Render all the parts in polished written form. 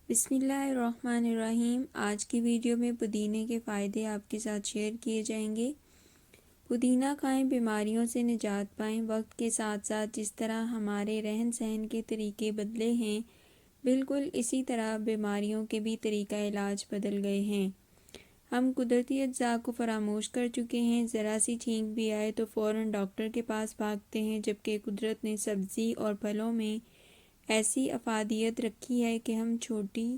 بسم اللہ الرحمن الرحیم۔ آج کی ویڈیو میں پودینے کے فائدے آپ کے ساتھ شیئر کیے جائیں گے۔ پودینہ کھائیں، بیماریوں سے نجات پائیں۔ وقت کے ساتھ ساتھ جس طرح ہمارے رہن سہن کے طریقے بدلے ہیں، بالکل اسی طرح بیماریوں کے بھی طریقہ علاج بدل گئے ہیں۔ ہم قدرتی اجزاء کو فراموش کر چکے ہیں، ذرا سی چھینک بھی آئے تو فوراً ڈاکٹر کے پاس بھاگتے ہیں، جبکہ قدرت نے سبزی اور پھلوں میں ایسی افادیت رکھی ہے کہ ہم چھوٹی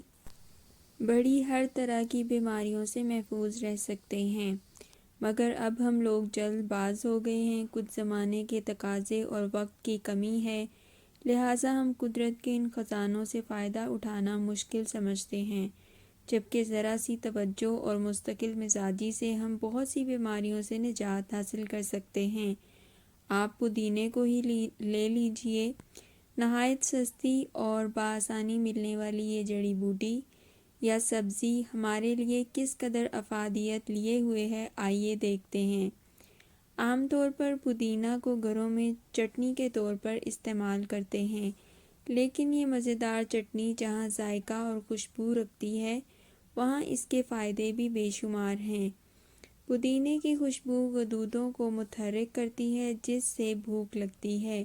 بڑی ہر طرح کی بیماریوں سے محفوظ رہ سکتے ہیں۔ مگر اب ہم لوگ جلد باز ہو گئے ہیں، کچھ زمانے کے تقاضے اور وقت کی کمی ہے، لہٰذا ہم قدرت کے ان خزانوں سے فائدہ اٹھانا مشکل سمجھتے ہیں، جبکہ ذرا سی توجہ اور مستقل مزاجی سے ہم بہت سی بیماریوں سے نجات حاصل کر سکتے ہیں۔ آپ پودینے کو ہی لے لیجئے، نہایت سستی اور بآسانی ملنے والی یہ جڑی بوٹی یا سبزی ہمارے لیے کس قدر افادیت لیے ہوئے ہے، آئیے دیکھتے ہیں۔ عام طور پر پودینہ کو گھروں میں چٹنی کے طور پر استعمال کرتے ہیں، لیکن یہ مزیدار چٹنی جہاں ذائقہ اور خوشبو رکھتی ہے، وہاں اس کے فائدے بھی بے شمار ہیں۔ پودینے کی خوشبو غدودوں کو متحرک کرتی ہے، جس سے بھوک لگتی ہے،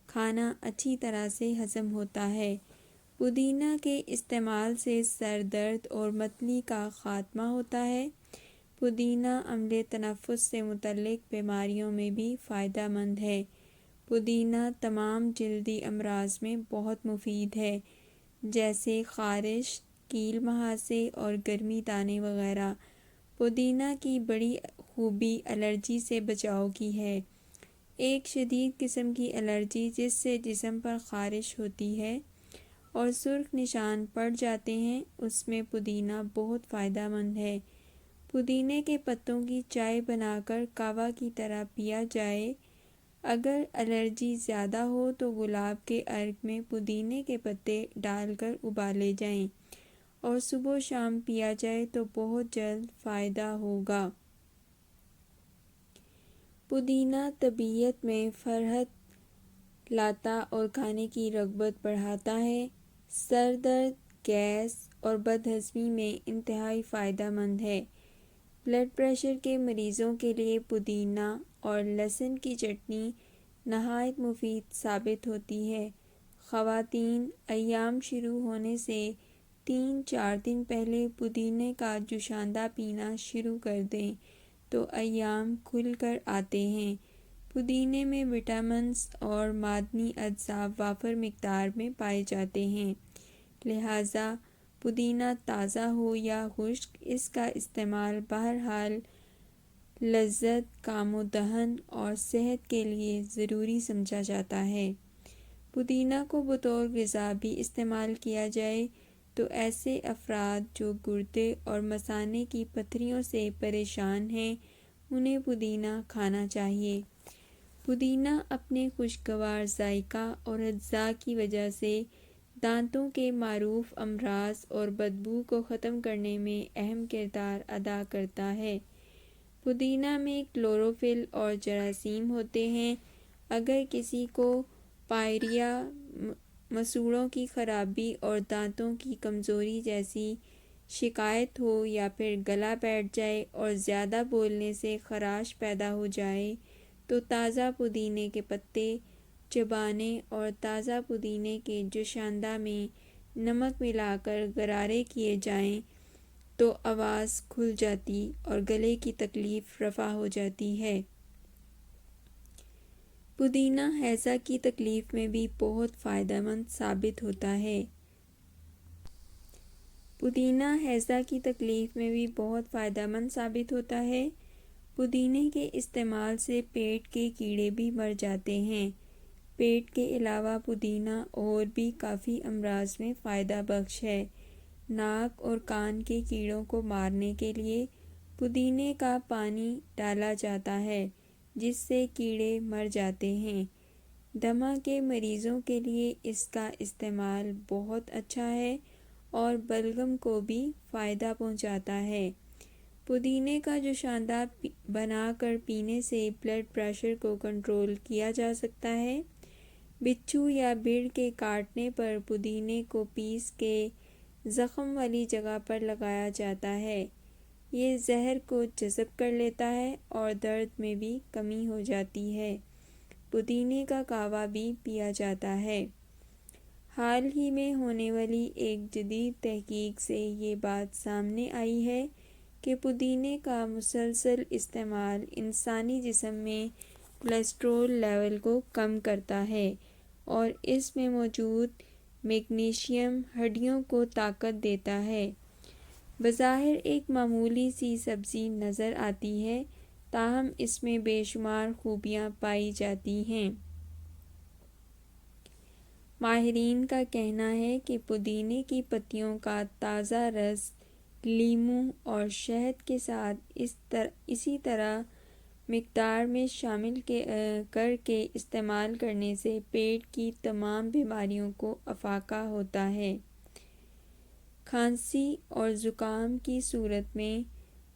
کھانا اچھی طرح سے ہضم ہوتا ہے۔ پودینہ کے استعمال سے سر درد اور متلی کا خاتمہ ہوتا ہے۔ پودینہ عملے تنفس سے متعلق بیماریوں میں بھی فائدہ مند ہے۔ پودینہ تمام جلدی امراض میں بہت مفید ہے، جیسے خارش، کیل مہاسے اور گرمی دانے وغیرہ۔ پودینہ کی بڑی خوبی الرجی سے بچاؤ کی ہے۔ ایک شدید قسم کی الرجی جس سے جسم پر خارش ہوتی ہے اور سرخ نشان پڑ جاتے ہیں، اس میں پودینہ بہت فائدہ مند ہے۔ پودینے کے پتوں کی چائے بنا کر کہوہ کی طرح پیا جائے۔ اگر الرجی زیادہ ہو تو گلاب کے عرق میں پودینے کے پتے ڈال کر ابالے جائیں اور صبح و شام پیا جائے تو بہت جلد فائدہ ہوگا۔ پودینہ طبیعت میں فرحت لاتا اور کھانے کی رغبت بڑھاتا ہے۔ سر درد، گیس اور بد ہضمی میں انتہائی فائدہ مند ہے۔ بلڈ پریشر کے مریضوں کے لیے پودینہ اور لہسن کی چٹنی نہایت مفید ثابت ہوتی ہے۔ خواتین، ایام شروع ہونے سے 3-4 دن پہلے پودینے کا جوشاندہ پینا شروع کر دیں تو ایام کھل کر آتے ہیں۔ پودینے میں وٹامنز اور معدنی اجزاء وافر مقدار میں پائے جاتے ہیں، لہٰذا پودینہ تازہ ہو یا خشک، اس کا استعمال بہرحال لذت، کام و دہن اور صحت کے لیے ضروری سمجھا جاتا ہے۔ پودینہ کو بطور غذا بھی استعمال کیا جائے تو ایسے افراد جو گردے اور مثانے کی پتھریوں سے پریشان ہیں، انہیں پودینہ کھانا چاہیے۔ پودینہ اپنے خوشگوار ذائقہ اور اجزاء کی وجہ سے دانتوں کے معروف امراض اور بدبو کو ختم کرنے میں اہم کردار ادا کرتا ہے۔ پودینہ میں کلوروفل اور جراثیم ہوتے ہیں۔ اگر کسی کو پائریا، مسوڑھوں کی خرابی اور دانتوں کی کمزوری جیسی شکایت ہو، یا پھر گلا بیٹھ جائے اور زیادہ بولنے سے خراش پیدا ہو جائے، تو تازہ پودینے کے پتے چبانے اور تازہ پودینے کے جوشاندہ میں نمک ملا کر غرارے کیے جائیں تو آواز کھل جاتی اور گلے کی تکلیف رفع ہو جاتی ہے۔ پودینہ ہیضہ کی تکلیف میں بھی بہت فائدہ مند ثابت ہوتا ہے۔ پودینہ ہیضہ کی تکلیف میں بھی بہت فائدہ مند ثابت ہوتا ہے۔ پودینے کے استعمال سے پیٹ کے کیڑے بھی مر جاتے ہیں۔ پیٹ کے علاوہ پودینہ اور بھی کافی امراض میں فائدہ بخش ہے۔ ناک اور کان کے کیڑوں کو مارنے کے لیے پودینے کا پانی ڈالا جاتا ہے، جس سے کیڑے مر جاتے ہیں۔ دمہ کے مریضوں کے لیے اس کا استعمال بہت اچھا ہے اور بلغم کو بھی فائدہ پہنچاتا ہے۔ پودینے کا جوشاندہ بنا کر پینے سے بلڈ پریشر کو کنٹرول کیا جا سکتا ہے۔ بچھو یا بھیڑ کے کاٹنے پر پودینے کو پیس کے زخم والی جگہ پر لگایا جاتا ہے۔ یہ زہر کو جذب کر لیتا ہے اور درد میں بھی کمی ہو جاتی ہے۔ پودینے کا قہوہ بھی پیا جاتا ہے۔ حال ہی میں ہونے والی ایک جدید تحقیق سے یہ بات سامنے آئی ہے کہ پودینے کا مسلسل استعمال انسانی جسم میں کولیسٹرول لیول کو کم کرتا ہے اور اس میں موجود میگنیشیم ہڈیوں کو طاقت دیتا ہے۔ بظاہر ایک معمولی سی سبزی نظر آتی ہے، تاہم اس میں بے شمار خوبیاں پائی جاتی ہیں۔ ماہرین کا کہنا ہے کہ پودینے کی پتیوں کا تازہ رس لیموں اور شہد کے ساتھ اسی طرح مقدار میں شامل کر کے استعمال کرنے سے پیٹ کی تمام بیماریوں کو افاقہ ہوتا ہے۔ کھانسی اور زکام کی صورت میں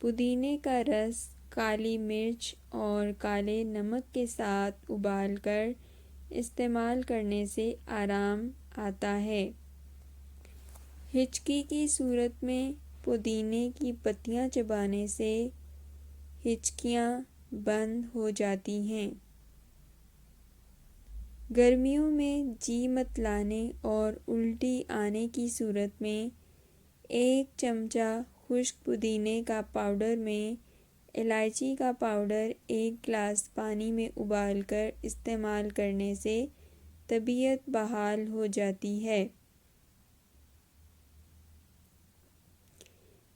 پودینے کا رس کالی مرچ اور کالے نمک کے ساتھ ابال کر استعمال کرنے سے آرام آتا ہے۔ ہچکی کی صورت میں پودینے کی پتیاں چبانے سے ہچکیاں بند ہو جاتی ہیں۔ گرمیوں میں جی متلانے اور الٹی آنے کی صورت میں ایک چمچہ خشک پودینے کا پاؤڈر میں الائچی کا پاؤڈر ایک گلاس پانی میں ابال کر استعمال کرنے سے طبیعت بحال ہو جاتی ہے۔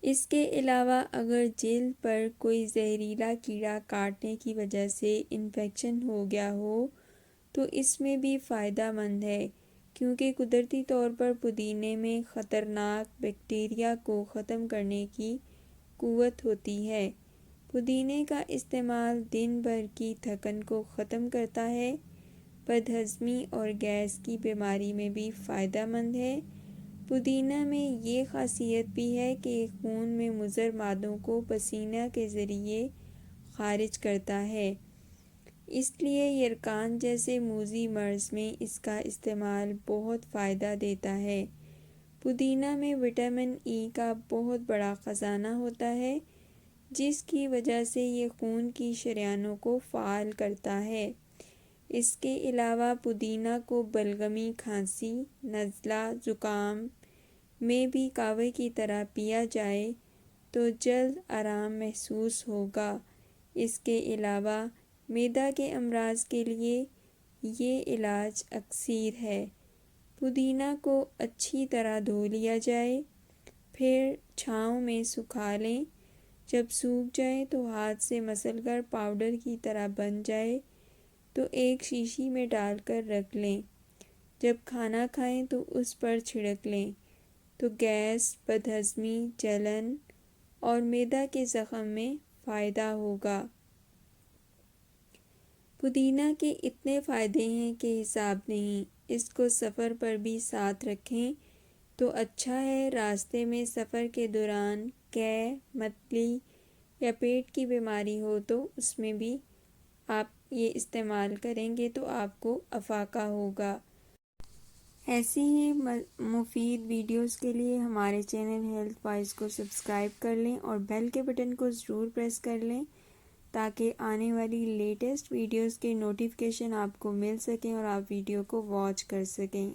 اس کے علاوہ اگر جلد پر کوئی زہریلا کیڑا کاٹنے کی وجہ سے انفیکشن ہو گیا ہو تو اس میں بھی فائدہ مند ہے، کیونکہ قدرتی طور پر پودینے میں خطرناک بیکٹیریا کو ختم کرنے کی قوت ہوتی ہے۔ پودینے کا استعمال دن بھر کی تھکن کو ختم کرتا ہے، بد ہضمی اور گیس کی بیماری میں بھی فائدہ مند ہے۔ پودینہ میں یہ خاصیت بھی ہے کہ یہ خون میں مضر مادوں کو پسینہ کے ذریعے خارج کرتا ہے، اس لیے یرقان جیسے موذی مرض میں اس کا استعمال بہت فائدہ دیتا ہے۔ پودینہ میں وٹامن ای کا بہت بڑا خزانہ ہوتا ہے، جس کی وجہ سے یہ خون کی شریانوں کو فعال کرتا ہے۔ اس کے علاوہ پودینہ کو بلغمی، کھانسی، نزلہ، زکام میں بھی قہوے کی طرح پیا جائے تو جلد آرام محسوس ہوگا۔ اس کے علاوہ معدہ کے امراض کے لیے یہ علاج اکسیر ہے۔ پودینہ کو اچھی طرح دھو لیا جائے، پھر چھاؤں میں سکھا لیں۔ جب سوکھ جائے تو ہاتھ سے مسل کر پاؤڈر کی طرح بن جائے تو ایک شیشی میں ڈال کر رکھ لیں۔ جب کھانا کھائیں تو اس پر چھڑک لیں تو گیس، بد ہضمی، جلن اور معدہ کے زخم میں فائدہ ہوگا۔ پودینہ کے اتنے فائدے ہیں کہ حساب نہیں۔ اس کو سفر پر بھی ساتھ رکھیں تو اچھا ہے۔ راستے میں سفر کے دوران قے، متلی یا پیٹ کی بیماری ہو تو اس میں بھی آپ یہ استعمال کریں گے تو آپ کو افاقہ ہوگا۔ ایسی ہی مفید ویڈیوز کے لیے ہمارے چینل ہیلتھ وائز کو سبسکرائب کر لیں اور بیل کے بٹن کو ضرور پریس کر لیں تاکہ آنے والی لیٹسٹ ویڈیوز کے نوٹیفیکیشن آپ کو مل سکیں اور آپ ویڈیو کو واچ کر سکیں۔